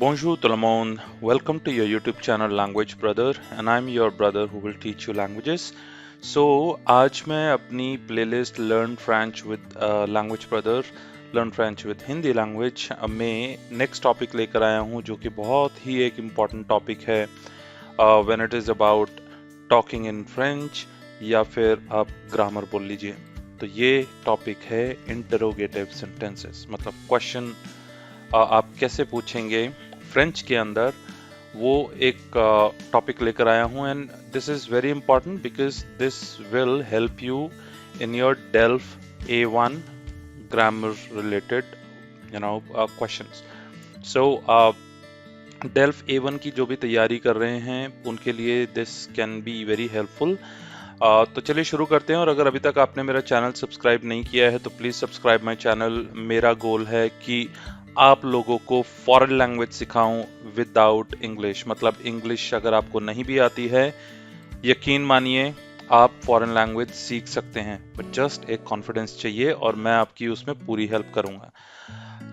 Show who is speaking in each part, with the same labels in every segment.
Speaker 1: Bonjour tout le monde. Welcome to your YouTube channel Language Brother and I'm your brother who will teach you languages. So आज मैं अपनी playlist Learn French with Language Brother, Learn French with Hindi Language में next topic लेकर आया हूँ जो कि बहुत ही एक important topic है when it is about talking in French या फिर आप grammar बोल लीजिए. तो ये topic है interrogative sentences मतलब question आप कैसे पूछेंगे फ्रेंच के अंदर वो एक टॉपिक लेकर आया हूँ and this is very important because this will help you in your delve A1 grammar related questions. So delve A1 की जो भी तैयारी कर रहे हैं उनके लिए this can be very helpful. तो चलिए शुरू करते हैं. और अगर अभी तक आपने मेरा चैनल सब्सक्राइब नहीं किया है तो प्लीज सब्सक्राइब माय चैनल. मेरा गोल है कि आप लोगों को फॉरेन लैंग्वेज सिखाऊं विदाउट इंग्लिश. मतलब इंग्लिश अगर आपको नहीं भी आती है यकीन मानिए आप फॉरेन लैंग्वेज सीख सकते हैं, बट जस्ट एक कॉन्फिडेंस चाहिए और मैं आपकी उसमें पूरी हेल्प करूंगा.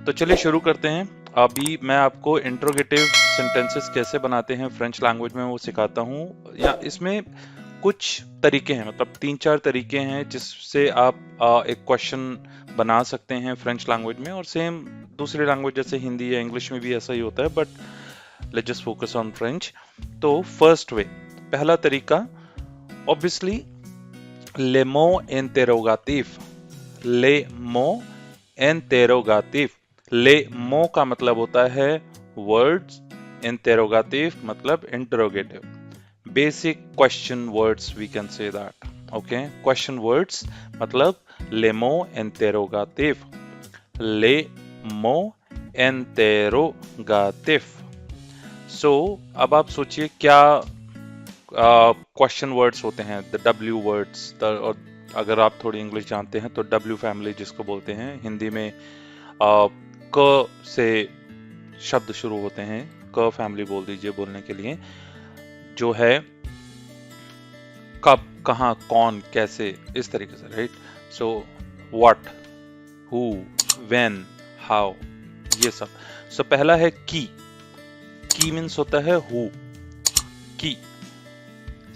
Speaker 1: तो चलिए शुरू करते हैं. अभी मैं आपको इंट्रोगेटिव सेंटेंसेस कैसे बनाते हैं फ्रेंच लैंग्वेज में वो सिखाता हूँ. या इसमें कुछ तरीके हैं, मतलब 3-4 तरीके हैं जिससे आप एक क्वेश्चन बना सकते हैं फ्रेंच लैंग्वेज में. और सेम दूसरी लैंग्वेज जैसे हिंदी या इंग्लिश में भी ऐसा ही होता है, but let's just focus on French. तो फर्स्ट वे, पहला तरीका, ऑब्वियसली ले मो इंटेरोगाटिव. ले मो इंटेरोगाटिव. ले मो का मतलब होता है वर्ड्स, इंटेरोगाटिव मतलब interrogative. Basic question words we can say that. Okay, question words मतलब le mot interrogative. Le mot interrogative. So अब आप सोचिए क्या क्वेश्चन वर्ड्स होते हैं. The W words. और अगर आप थोड़ी इंग्लिश जानते हैं तो W फैमिली जिसको बोलते हैं, हिंदी में क से शब्द शुरू होते हैं, क फैमिली बोल दीजिए बोलने के लिए, जो है कब, कहाँ, कौन, कैसे, इस तरीके से. Right. So what, who, when, how, ये सब. सो पहला है की. की मीन्स होता है हु, की.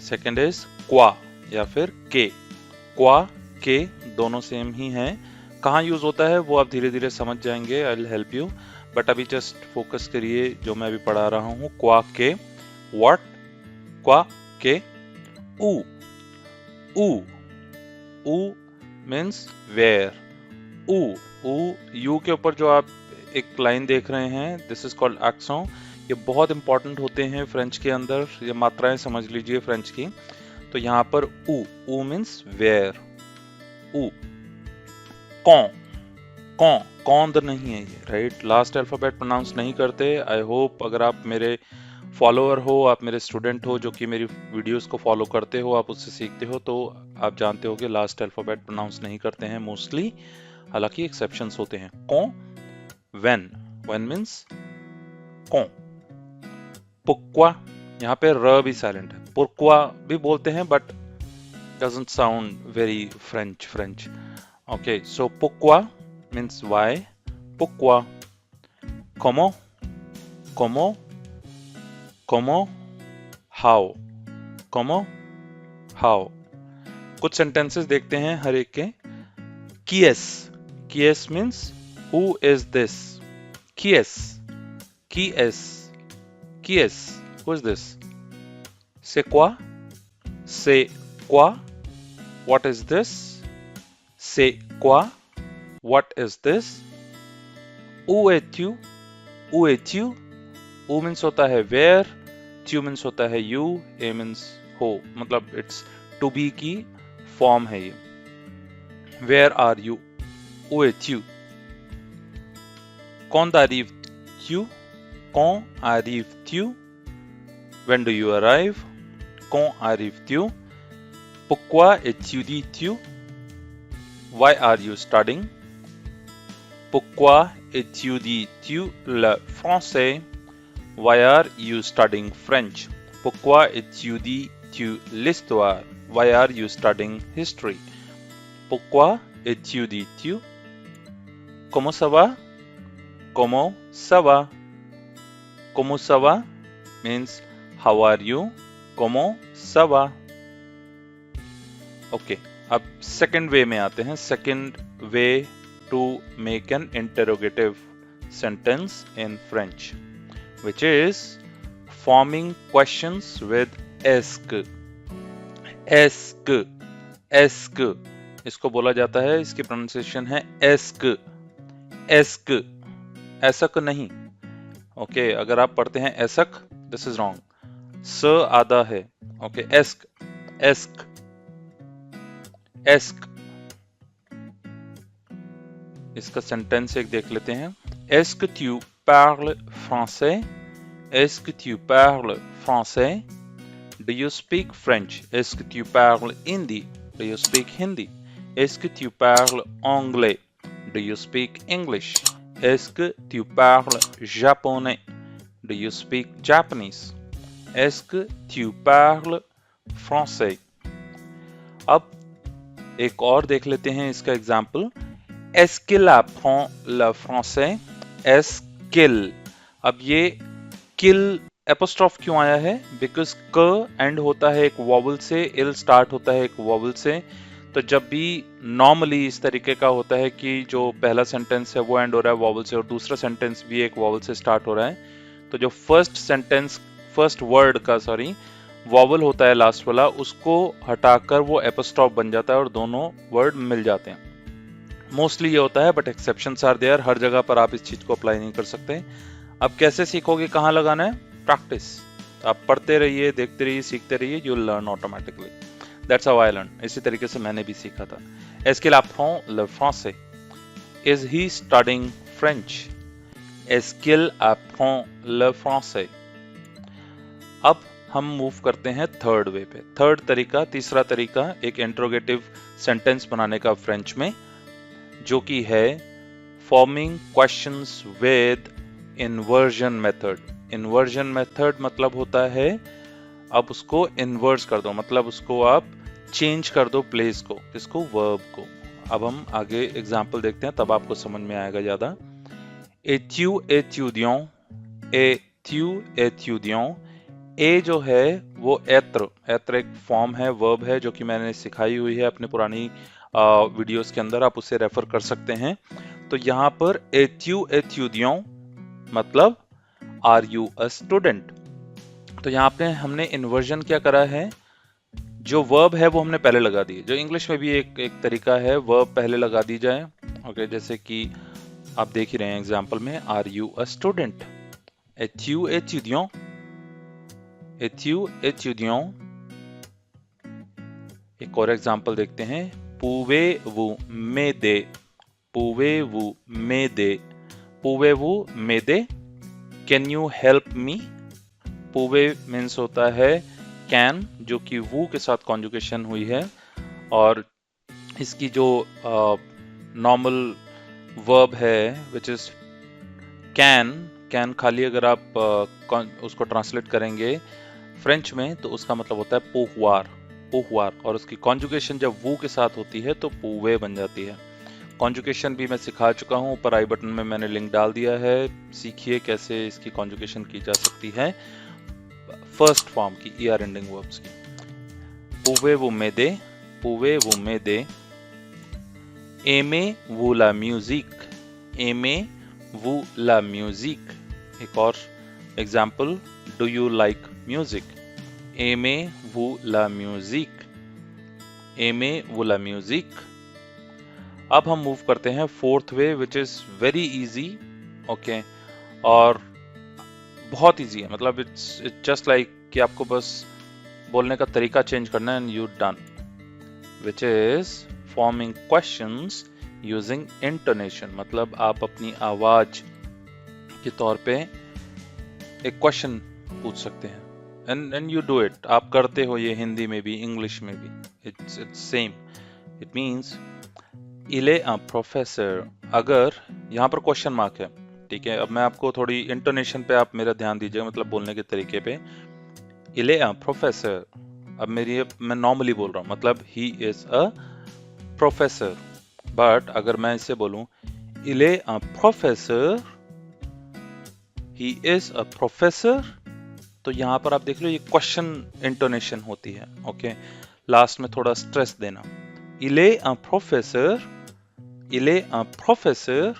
Speaker 1: सेकंड इज क्वा या फिर के. क्वा के दोनों सेम ही हैं. कहाँ यूज होता है वो आप धीरे धीरे समझ जाएंगे. I will help you, but अभी जस्ट फोकस करिए जो मैं अभी पढ़ा रहा हूँ. क्वा के व्हाट, क्वा के ऊ. ऊ. ऊ मीन्स वेयर. ऊ. ऊ. यू के ऊपर जो आप एक लाइन देख रहे हैं, दिस इज कॉल्ड एक्सों. ये बहुत इंपॉर्टेंट होते हैं फ्रेंच के अंदर. ये मात्राएं समझ लीजिए फ्रेंच की. तो यहाँ पर ऊ. ऊ मीन्स वेयर. ऊ. कौन. कौन. कौन नहीं है ये. राइट. लास्ट अल्फाबेट प्रोनाउंस नहीं करते. आई होप अगर आप मेरे फॉलोअर हो, आप मेरे स्टूडेंट हो जो कि मेरी वीडियोस को फॉलो करते हो, आप उससे सीखते हो, तो आप जानते हो कि लास्ट अल्फाबेट प्रोनाउंस नहीं करते हैं मोस्टली. हालांकि एक्सेप्शंस होते हैं. कौन. व्हेन. व्हेन मींस कौन. पुक्वा. यहाँ पे र भी साइलेंट है. पुर्क्वा भी बोलते हैं but doesn't sound very French. Okay. So पुक्वा मीन्स व्हाई. पुक्वा. कॉमो. कॉमो. Como, how. Como, how. कुछ सेंटेंसेस देखते हैं हर एक के. Kies. Kies means who is this. Kies. Kies. Kies. Who is this? C'est quoi? C'est quoi? What is this? C'est quoi? What is this? Où es-tu? Où es-tu? Où means होता है where, tu means होता है you, a means हो. मतलब it's to be की form है ये. Where are you? Où es-tu? Quand arrives-tu? Quand arrives-tu? When do you arrive? Quand arrives-tu? Pourquoi étudies-tu? Why are you studying? Pourquoi étudies-tu le français? Why are you studying French? Pourquoi étudies-tu l'histoire? Why are you studying history? Pourquoi étudies-tu? Comment ça va? Comment ça va? Como ça va means how are you? Como ça va? Okay अब second way में आते हैं. Second way to make an interrogative sentence in French, which is forming questions with est. est, est, इसको बोला जाता है, इसकी pronunciation है est, est, ऐसक नहीं. ओके अगर आप पढ़ते हैं ऐसक, दिस इज रॉन्ग, स आधा है. Okay ask, ask, ask. इसका सेंटेंस एक देख लेते हैं. Est-ce que tu parles français? Est-ce que tu parles français? Do you speak French? Est-ce que tu parles hindi? Do you speak Hindi? Est-ce que tu parles anglais? Do you speak English? Est-ce que tu parles japonais? Do you speak Japanese? Est-ce que tu parles français? अब एक और देख लेते हैं इसका example. Est-ce qu'il apprend le français? Est-ce qu'il. अब ये किल apostrophe क्यों आया है? बिकॉज क एंड होता है एक वॉवल से, इल स्टार्ट होता है एक वॉवल से. तो जब भी नॉर्मली इस तरीके का होता है कि जो पहला सेंटेंस है वो एंड हो रहा है वॉवल से और दूसरा सेंटेंस भी एक वॉवल से स्टार्ट हो रहा है, तो जो फर्स्ट वर्ड का वॉवल होता है लास्ट वाला, उसको हटाकर वो एपोस्ट्रॉफ बन जाता है और दोनों वर्ड मिल जाते हैं. मोस्टली ये होता है, बट एक्सेप्शंस आर देयर. हर जगह पर आप इस चीज को अप्लाई नहीं कर सकते. अब कैसे सीखोगे, कहाँ लगाना है? प्रैक्टिस. आप पढ़ते रहिए, देखते रहिए, सीखते रहिए, you will learn automatically. That's how I learn. इसी तरीके से मैंने भी सीखा था. Est-ce qu'il apprend le français? Is he studying French? Est-ce qu'il apprend le français? अब हम मूव करते हैं थर्ड वे पे. थर्ड तरीका, तीसरा तरीका एक इंट्रोगेटिव सेंटेंस बनाने का फ्रेंच में, जो कि है forming questions with inversion method. Inversion method मतलब होता है अब उसको इन्वर्स कर दो, मतलब उसको आप चेंज कर दो प्लेस को, किसको? वर्ब को. अब हम आगे एग्जांपल देखते हैं, तब आपको समझ में आएगा ज्यादा. एट्यू एट्यूडियों, एट्यू एट्यूडियों. ए जो है वो एत्र, एत्र एक फॉर्म है, वर्ब है, जो कि मैंने सिखाई हुई है अपने पुरानी वीडियोस के अंदर, आप उसे रेफर कर सकते हैं. तो यहाँ पर एट्यू एट्यूडियों मतलब आर यू अ स्टूडेंट. तो यहाँ पे हमने इन्वर्जन क्या करा है, जो वर्ब है वो हमने पहले लगा दी. जो इंग्लिश में भी एक तरीका है, वर्ब पहले लगा दी जाए. ओके जैसे कि आप देख ही रहे हैं एग्जांपल में, आर यू अ स्टूडेंट, एट्यू एट्यूडियों, एट्यू एट्यूडियों. एक और एग्जांपल देखते हैं. pouvez-vous m'aider? pouvez-vous m'aider? pouvez-vous m'aider? Can you help me? pouvez means होता है कैन, जो कि वो के साथ कॉन्जुगेशन हुई है, और इसकी जो नॉर्मल वर्ब है विच इज कैन. कैन खाली अगर आप उसको ट्रांसलेट करेंगे फ्रेंच में तो उसका मतलब होता है पोहुआर, पोहुआर. और उसकी कॉन्जुगेशन जब वो के साथ होती है तो पूवे बन जाती है. कॉन्जुगेशन भी मैं सिखा चुका हूँ, ऊपर आई बटन में मैंने लिंक डाल दिया है. सीखिए कैसे इसकी कॉन्जुगेशन की जा सकती है फर्स्ट फॉर्म की ईआर एंडिंग वर्ब्स की. pouvez-vous m'aider? pouvez-vous m'aider? aimez-vous la musique? aimez-vous la musique? एक और example, do you like music? aimez-vous la musique? aimez-vous la musique? अब हम मूव करते हैं fourth way which is very easy. Okay और बहुत easy है, मतलब इट्स जस्ट लाइक कि आपको बस बोलने का तरीका चेंज करना है and you done. Which is forming questions using intonation. मतलब आप अपनी आवाज के तौर पे एक क्वेश्चन पूछ सकते हैं एंड यू डू इट. आप करते हो ये हिंदी में भी, इंग्लिश में भी, इट्स सेम. इट मीन्स इले अ प्रोफेसर. अगर यहाँ पर क्वेश्चन मार्क है, ठीक है. अब मैं आपको थोड़ी इंटोनेशन पे आप मेरा ध्यान दीजिए, मतलब बोलने के तरीके पे. इले अ प्रोफेसर, अब मैं नॉर्मली बोल रहा हूँ, मतलब he is a professor. But अगर मैं इसे बोलूं इले a professor, he is a professor, तो यहाँ पर आप देख लो ये क्वेश्चन इंटोनेशन होती है, ओके। लास्ट में थोड़ा स्ट्रेस देना। Il est un professeur, il est un professeur,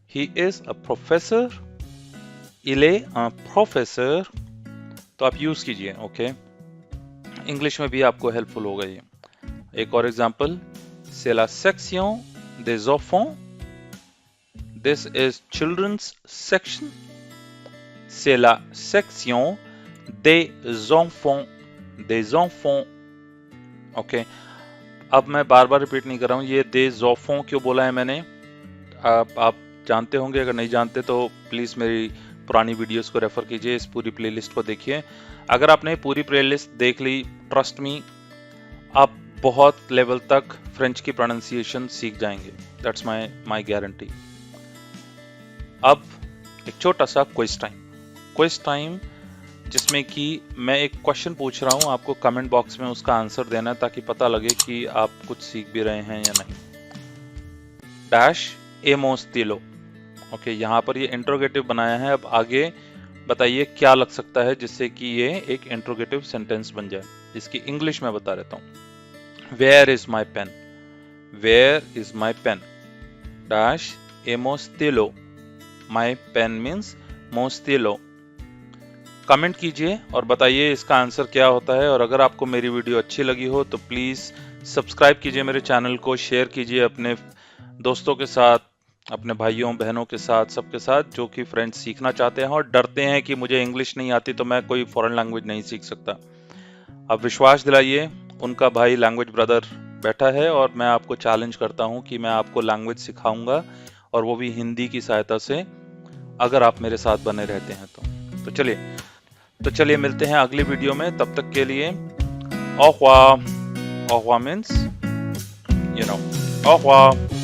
Speaker 1: he is a professor, il est un professeur, तो आप यूज कीजिए, ओके। इंग्लिश में भी आपको हेल्पफुल होगा ये। एक और example, c'est la section des enfants, this is children's section, c'est la section des enfants, okay. अब मैं बार बार रिपीट नहीं कर रहा हूँ, ये दे ज़ोफ़ों क्यों बोला है मैंने, आप जानते होंगे, अगर नहीं जानते तो प्लीज़ मेरी पुरानी वीडियोस को रेफर कीजिए, इस पूरी प्लेलिस्ट को देखिए। अगर आपने पूरी प्लेलिस्ट देख ली, ट्रस्ट मी, आप बहुत लेवल तक फ्रेंच की प्रोनाउंसिएशन सीख जाएंगे, दैट्स माय गारंटी। अब एक छोटा सा क्विज टाइम जिसमें कि मैं एक क्वेश्चन पूछ रहा हूं, आपको कमेंट बॉक्स में उसका आंसर देना है ताकि पता लगे कि आप कुछ सीख भी रहे हैं या नहीं। डैश एमोस तिलो, ओके, यहाँ पर ये इंट्रोगेटिव बनाया है। अब आगे बताइए क्या लग सकता है जिससे कि ये एक इंट्रोगेटिव सेंटेंस बन जाए। इसकी इंग्लिश में बता देता हूँ। Where is my pen, where is my pen, dash एमोस तिलो, माई पेन मीन्स मोस्तिलो। कमेंट कीजिए और बताइए इसका आंसर क्या होता है। और अगर आपको मेरी वीडियो अच्छी लगी हो तो प्लीज़ सब्सक्राइब कीजिए मेरे चैनल को, शेयर कीजिए अपने दोस्तों के साथ, अपने भाइयों बहनों के साथ, सबके साथ जो कि फ्रेंड्स सीखना चाहते हैं और डरते हैं कि मुझे इंग्लिश नहीं आती तो मैं कोई फॉरेन लैंग्वेज नहीं सीख सकता। अब विश्वास दिलाइए, उनका भाई लैंग्वेज ब्रदर बैठा है और मैं आपको चैलेंज करता हूँ कि मैं आपको लैंग्वेज सिखाऊंगा, और वो भी हिंदी की सहायता से, अगर आप मेरे साथ बने रहते हैं तो चलिए मिलते हैं अगली वीडियो में। तब तक के लिए au revoir means au revoir।